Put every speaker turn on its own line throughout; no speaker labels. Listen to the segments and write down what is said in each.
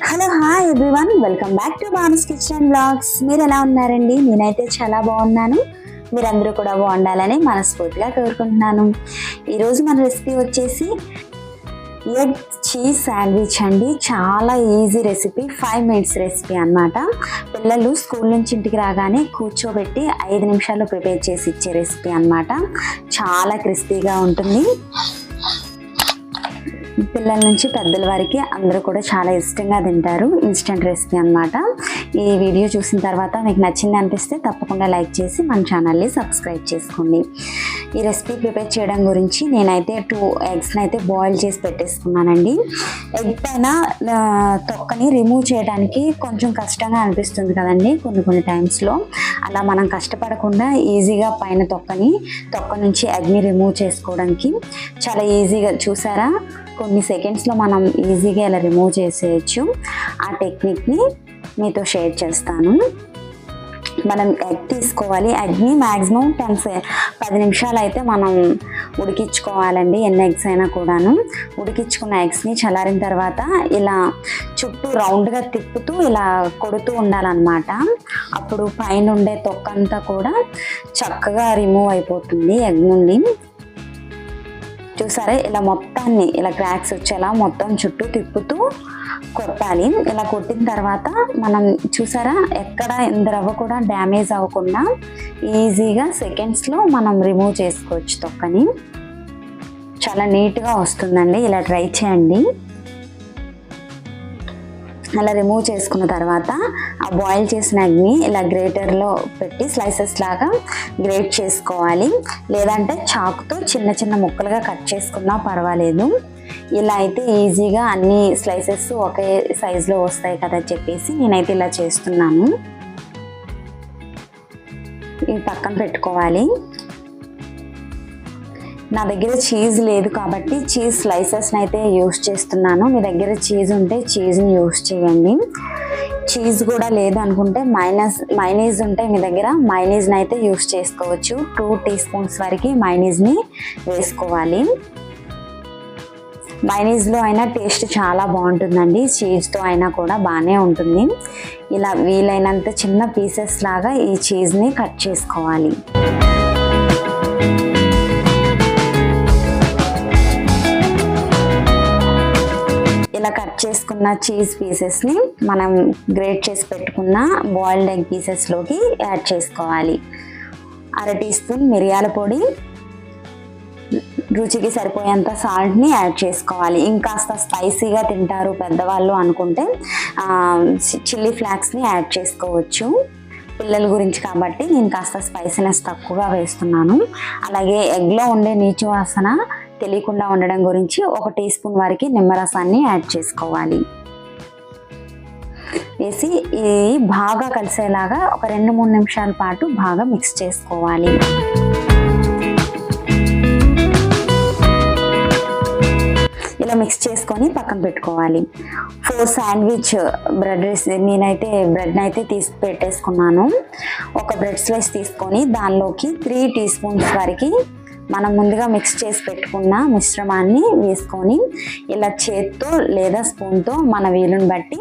Hello hi everyone, welcome back to బానస్ kitchen and blogs. మీరు ఎలా ఉన్నారండి? నేనైతే చాలా బాగున్నాను. మీరందరూ కూడా బాగుండాలని మనస్ఫూర్తిగా కోరుకుంటున్నాను. ఈరోజు మన రెసిపీ వచ్చేసి ఎగ్ చీజ్ శాండ్విచ్ అండి. చాలా ఈజీ రెసిపీ, 5 minutes రెసిపీ అన్నమాట. పిల్లలు స్కూల్ నుంచి ఇంటికి రాగానే కూర్చోబెట్టి 5 నిమిషాల్లో ప్రిపేర్ చేసి ఇచ్చే రెసిపీ అన్నమాట. చాలా క్రిస్పీగా ఉంటుంది. పిల్లల నుంచి పెద్దల వరకు అందరూ కూడా చాలా ఇష్టంగా తింటారు. ఇన్స్టెంట్ రెసిపీ అన్నమాట. ఈ వీడియో చూసిన తర్వాత మీకు నచ్చింది అనిపిస్తే తప్పకుండా లైక్ చేసి మన ఛానల్ని సబ్స్క్రైబ్ చేసుకోండి. ఈ రెసిపీ ప్రిపేర్ చేయడం గురించి నేనైతే 2 eggsని అయితే బాయిల్ చేసి పెట్టేసుకున్నానండి. ఎగ్ పైన తొక్కని రిమూవ్ చేయడానికి కొంచెం కష్టంగా అనిపిస్తుంది కదండి కొన్ని టైమ్స్లో. అలా మనం కష్టపడకుండా ఈజీగా పైన తొక్క నుంచి ఎగ్ని రిమూవ్ చేసుకోవడానికి చాలా ఈజీగా, చూసారా, కొన్ని సెకండ్స్లో మనం ఈజీగా ఇలా రిమూవ్ చేసేయచ్చు. ఆ టెక్నిక్ని మీతో షేర్ చేస్తాను. మనం ఎగ్ తీసుకోవాలి. ఎగ్ని మ్యాక్సిమం 10 నిమిషాలు అయితే మనం ఉడికించుకోవాలండి. ఎన్ని ఎగ్స్ అయినా కూడాను. ఉడికించుకున్న ఎగ్స్ని చల్లారిన తర్వాత ఇలా చుట్టూ రౌండ్గా తిప్పుతూ ఇలా కొడుతూ ఉండాలన్నమాట. అప్పుడు పైన ఉండే తొక్కంతా కూడా చక్కగా రిమూవ్ అయిపోతుంది ఎగ్ నుండి. చూసారా, ఇలా మొత్తాన్ని ఇలా క్రాక్స్ వచ్చేలా మొత్తం చుట్టూ తిప్పుతూ కొట్టాలి. ఇలా కొట్టిన తర్వాత మనం చూసారా, ఎక్కడ రవ్వ కూడా డ్యామేజ్ అవ్వకుండా ఈజీగా సెకండ్స్లో మనం రిమూవ్ చేసుకోవచ్చు తొక్కని. చాలా నీట్గా వస్తుందండి. ఇలా ట్రై చేయండి. అలా రిమూవ్ చేసుకున్న తర్వాత ఆ బాయిల్ చేసిన ఎగ్ని ఇలా గ్రేటర్లో పెట్టి స్లైసెస్ లాగా గ్రేట్ చేసుకోవాలి. లేదంటే చాకుతో చిన్న చిన్న ముక్కలుగా కట్ చేసుకున్నా పర్వాలేదు. ఇలా అయితే ఈజీగా అన్ని స్లైసెస్ ఒకే సైజులో వస్తాయి కదా చెప్పేసి నేనైతే ఇలా చేస్తున్నాను. ఇవి పక్కన పెట్టుకోవాలి. నా దగ్గర చీజ్ లేదు కాబట్టి చీజ్ స్లైసెస్ని అయితే యూస్ చేస్తున్నాను. మీ దగ్గర చీజ్ ఉంటే చీజ్ని యూస్ చేయండి. చీజ్ కూడా లేదు అనుకుంటే మైనీస్ ఉంటే మీ దగ్గర మైనీస్ని అయితే యూస్ చేసుకోవచ్చు. 2 teaspoons వరకు మైనీస్ని వేసుకోవాలి. మైనీస్లో అయినా టేస్ట్ చాలా బాగుంటుందండి. చీజ్తో అయినా కూడా బాగానే ఉంటుంది. ఇలా వీలైనంత చిన్న పీసెస్ లాగా ఈ చీజ్ని కట్ చేసుకోవాలి. ఇలా కట్ చేసుకున్న చీజ్ పీసెస్ని మనం గ్రేట్ చేసి పెట్టుకున్న బాయిల్డ్ ఎగ్ పీసెస్లోకి యాడ్ చేసుకోవాలి. 1/2 teaspoon మిరియాల పొడి, రుచికి సరిపోయేంత సాల్ట్ని యాడ్ చేసుకోవాలి. ఇంకాస్త స్పైసీగా తింటారు పెద్దవాళ్ళు అనుకుంటే చిల్లీ ఫ్లాక్స్ని యాడ్ చేసుకోవచ్చు. పిల్లల గురించి కాబట్టి నేను కాస్త స్పైసీనెస్ తక్కువగా వేస్తున్నాను. అలాగే ఎగ్లో ఉండే నీచు వాసన తెలియకుండా ఉండడం గురించి 1 teaspoon వరకు నిమ్మరసాన్ని యాడ్ చేసుకోవాలి. వేసి ఇది బాగా కలిసేలాగా ఒక 2-3 నిమిషాల పాటు బాగా మిక్స్ చేసుకోవాలి. ఇలా మిక్స్ చేసుకొని పక్కన పెట్టుకోవాలి. 4 శాండ్విచ్ బ్రెడ్, నేనైతే బ్రెడ్ని అయితే తీసి పెట్టేసుకున్నాను. ఒక బ్రెడ్ స్లైస్ తీసుకొని దానిలోకి 3 teaspoons వరకు మనం ముందుగా మిక్స్ చేసి పెట్టుకున్న మిశ్రమాన్ని వేసుకొని ఇలా చేత్తో లేదా స్పూన్తో మన వీలుని బట్టి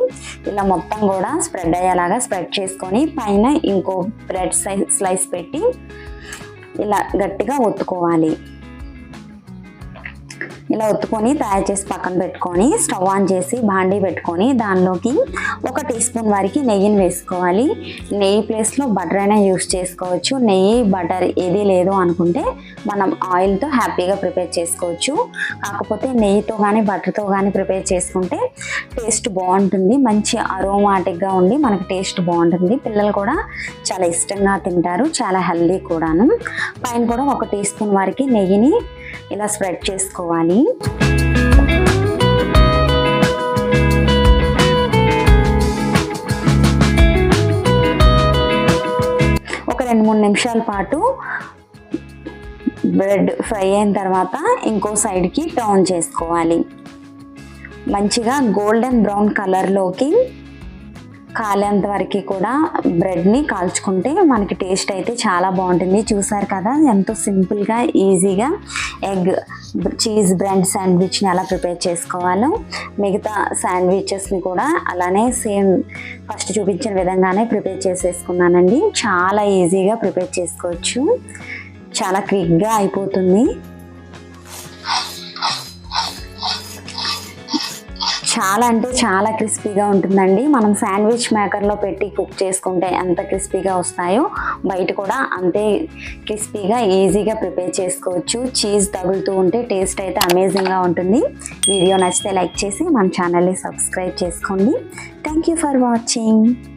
ఇలా మొత్తం కూడా స్ప్రెడ్ అయ్యేలాగా స్ప్రెడ్ చేసుకొని పైన ఇంకో బ్రెడ్ స్లైస్ పెట్టి ఇలా గట్టిగా ఒత్తుకోవాలి. ఇలా ఒత్తుకొని తయారు చేసి పక్కన పెట్టుకొని స్టవ్ ఆన్ చేసి బాండీ పెట్టుకొని దానిలోకి 1 teaspoon వరకు నెయ్యిని వేసుకోవాలి. నెయ్యి ప్లేస్లో బటర్ అయినా యూస్ చేసుకోవచ్చు. నెయ్యి బటర్ ఏది లేదు అనుకుంటే మనం ఆయిల్తో హ్యాపీగా ప్రిపేర్ చేసుకోవచ్చు. కాకపోతే నెయ్యితో కానీ బటర్తో కానీ ప్రిపేర్ చేసుకుంటే టేస్ట్ బాగుంటుంది. మంచి అరోమాటిక్గా ఉండి మనకి టేస్ట్ బాగుంటుంది. పిల్లలు కూడా చాలా ఇష్టంగా తింటారు. చాలా హెల్దీ కూడాను. పైన కూడా 1 teaspoon వరకు నెయ్యిని ఇలా స్ప్రెడ్ చేసుకోవాలి. ఒక 2-3 నిమిషాల పాటు బ్రెడ్ ఫ్రై అయిన తర్వాత ఇంకో సైడ్కి టర్న్ చేసుకోవాలి. మంచిగా గోల్డెన్ బ్రౌన్ కలర్లోకి కాలేంత వరకు కూడా బ్రెడ్ని కాల్చుకుంటే మనకి టేస్ట్ అయితే చాలా బాగుంటుంది. చూసారు కదా ఎంతో సింపుల్గా ఈజీగా ఎగ్ చీజ్ బ్రెడ్ శాండ్విచ్ని ఎలా ప్రిపేర్ చేసుకోవాలో, మిగతా శాండ్విచెస్ని కూడా అలానే సేమ్ ఫస్ట్ చూపించిన విధంగానే ప్రిపేర్ చేసేసుకున్నానండి. చాలా ఈజీగా ప్రిపేర్ చేసుకోవచ్చు, చాలా క్విక్గా అయిపోతుంది. చాలా అంటే చాలా క్రిస్పీగా ఉంటుందండి. మనం శాండ్విచ్ మేకర్లో పెట్టి కుక్ చేసుకుంటే ఎంత క్రిస్పీగా వస్తాయో బయట కూడా అంతే క్రిస్పీగా ఈజీగా ప్రిపేర్ చేసుకోవచ్చు. చీజ్ తగులుతూ ఉంటే టేస్ట్ అయితే అమేజింగ్గా ఉంటుంది. వీడియో నచ్చితే లైక్ చేసి మన ఛానల్ని సబ్స్క్రైబ్ చేసుకోండి. Thank you for watching.